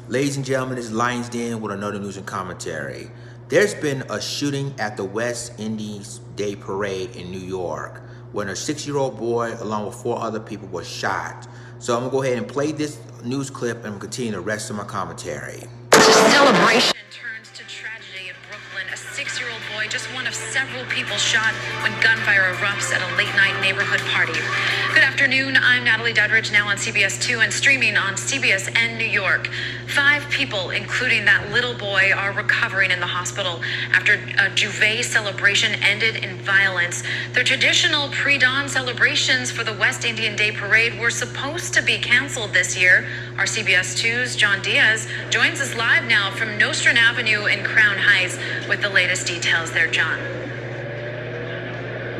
Ladies and gentlemen, this is Lions Den with another news and commentary. There's been a shooting at the West Indies Day Parade in New York when a 6-year-old boy along with 4 other people was shot. So I'm gonna go ahead and play this news clip and continue the rest of my commentary. Celebration turns to tragedy in Brooklyn. A 6-year-old boy, just one of several people shot when gunfire erupts at a late-night neighborhood party. Good afternoon, I'm Natalie Duddridge, now on CBS 2 and streaming on CBSN New York. 5 people, including that little boy, are recovering in the hospital after a Juve celebration ended in violence. The traditional pre-dawn celebrations for the West Indian Day Parade were supposed to be canceled this year. Our CBS 2's John Diaz joins us live now from Nostrand Avenue in Crown Heights with the latest details there, John.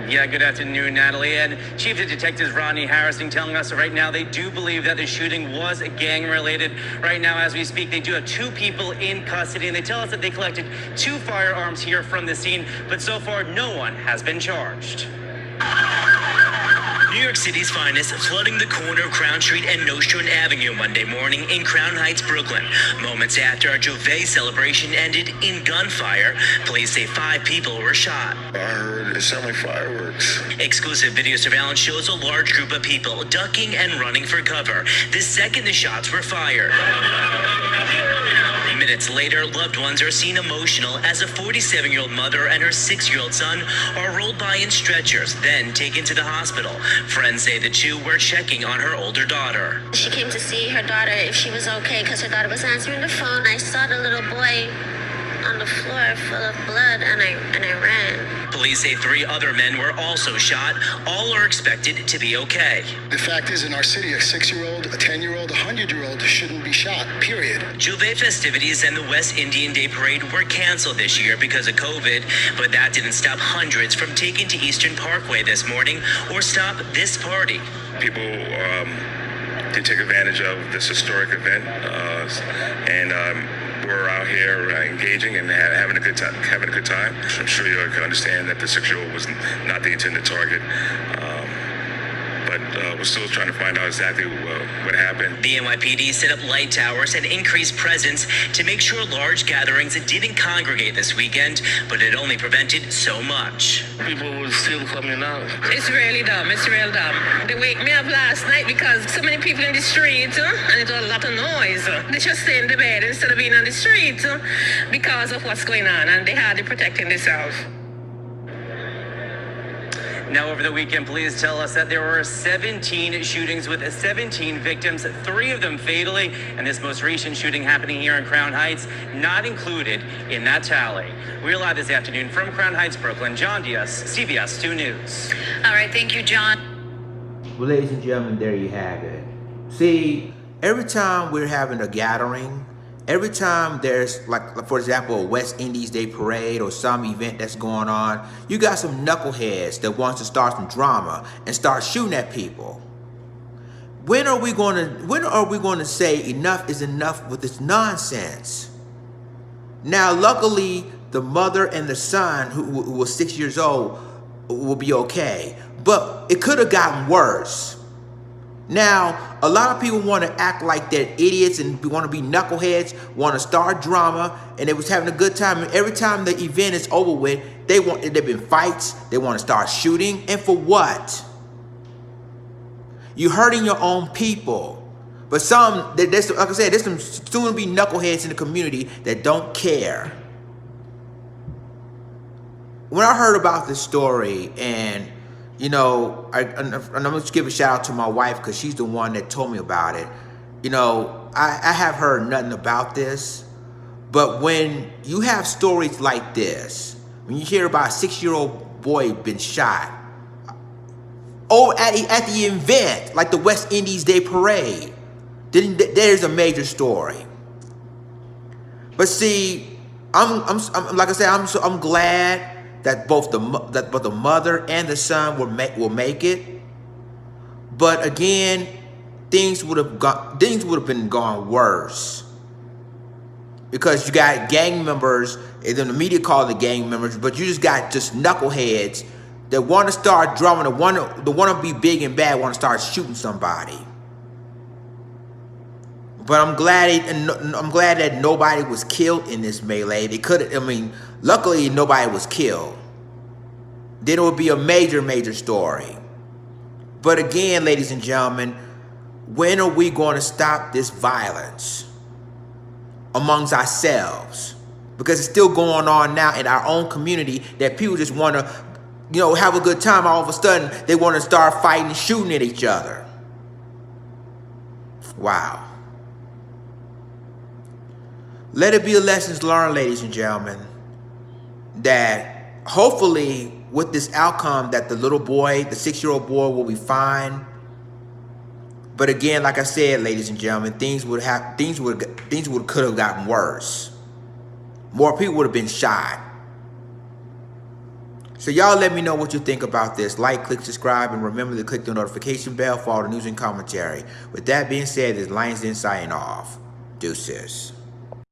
Yeah, good afternoon, Natalie. And Chief of Detectives Rodney Harrison telling us right now they do believe that the shooting was gang-related. Right now, as we speak, they do have 2 people in custody, and they tell us that they collected 2 firearms here from the scene, but so far no one has been charged. New York City's finest flooding the corner of Crown Street and Nostrand Avenue Monday morning in Crown Heights, Brooklyn. Moments after a Juve celebration ended in gunfire, police say 5 people were shot. I heard it sounded like fireworks. Exclusive video surveillance shows a large group of people ducking and running for cover the second the shots were fired. Minutes later, loved ones are seen emotional as a 47-year-old mother and her 6-year-old son are rolled by in stretchers, then taken to the hospital. Friends say the 2 were checking on her older daughter. She came to see her daughter if she was okay because her daughter was answering the phone. I saw the little boy on the floor full of blood and I ran. Police say 3 other men were also shot. All are expected to be okay. The fact is, in our city, a 6-year-old, a 10-year-old, a 100-year-old shouldn't be shot, period. Juve festivities and the West Indian Day Parade were canceled this year because of COVID, but that didn't stop hundreds from taking to Eastern Parkway this morning or stop this party. People did take advantage of this historic event, and we're out here engaging and having a good time. I'm sure you can understand that the 6-year-old was not the intended target. But we're still trying to find out exactly what happened. The NYPD set up light towers and increased presence to make sure large gatherings didn't congregate this weekend, but it only prevented so much. People were still coming out. It's really dumb. It's real dumb. They wake me up last night because so many people in the street and it was a lot of noise. They just stay in the bed instead of being on the street because of what's going on, and they had to protecting themselves. Now, over the weekend, police tell us that there were 17 shootings with 17 victims, 3 of them fatally, and this most recent shooting happening here in Crown Heights, not included in that tally. We're live this afternoon from Crown Heights, Brooklyn. John Diaz, CBS 2 News. All right, thank you, John. Well, ladies and gentlemen, there you have it. See, every time we're having a gathering, every time there's, like for example, a West Indies Day Parade or some event that's going on, you got some knuckleheads that wants to start some drama and start shooting at people. When are we going to say enough is enough with this nonsense? Now, luckily, the mother and the son, who was 6 years old, will be okay. But it could have gotten worse. Now, a lot of people want to act like they're idiots and want to be knuckleheads, want to start drama, and they was having a good time. And every time the event is over with, there've been fights, they want to start shooting, and for what? You're hurting your own people. But some, like I said, there's some soon-to-be knuckleheads in the community that don't care. When I heard about this story, and you know, and I'm going to give a shout out to my wife because she's the one that told me about it. You know, I have heard nothing about this. But when you have stories like this, when you hear about a 6-year-old boy been shot, at the event, like the West Indies Day Parade, then there's a major story. But see, I'm like I said, I'm glad that both the mother and the son will make it, but again, things would have been gone worse because you got gang members, and then the media call the gang members, but you just got knuckleheads that want to start drama, that want to be big and bad, want to start shooting somebody. But I'm glad that nobody was killed in this melee. They could, I mean, luckily nobody was killed. Then it would be a major, major story. But again, ladies and gentlemen, when are we going to stop this violence amongst ourselves? Because it's still going on now in our own community that people just want to, you know, have a good time. All of a sudden, they want to start fighting and shooting at each other. Wow. Let it be a lessons learned, ladies and gentlemen, that hopefully with this outcome that the little boy, the 6-year-old boy, will be fine. But again, like I said, ladies and gentlemen, things could have gotten worse. More people would have been shot. So y'all let me know what you think about this. Like, click, subscribe, and remember to click the notification bell for all the news and commentary. With that being said, this is Lions Den signing off. Deuces.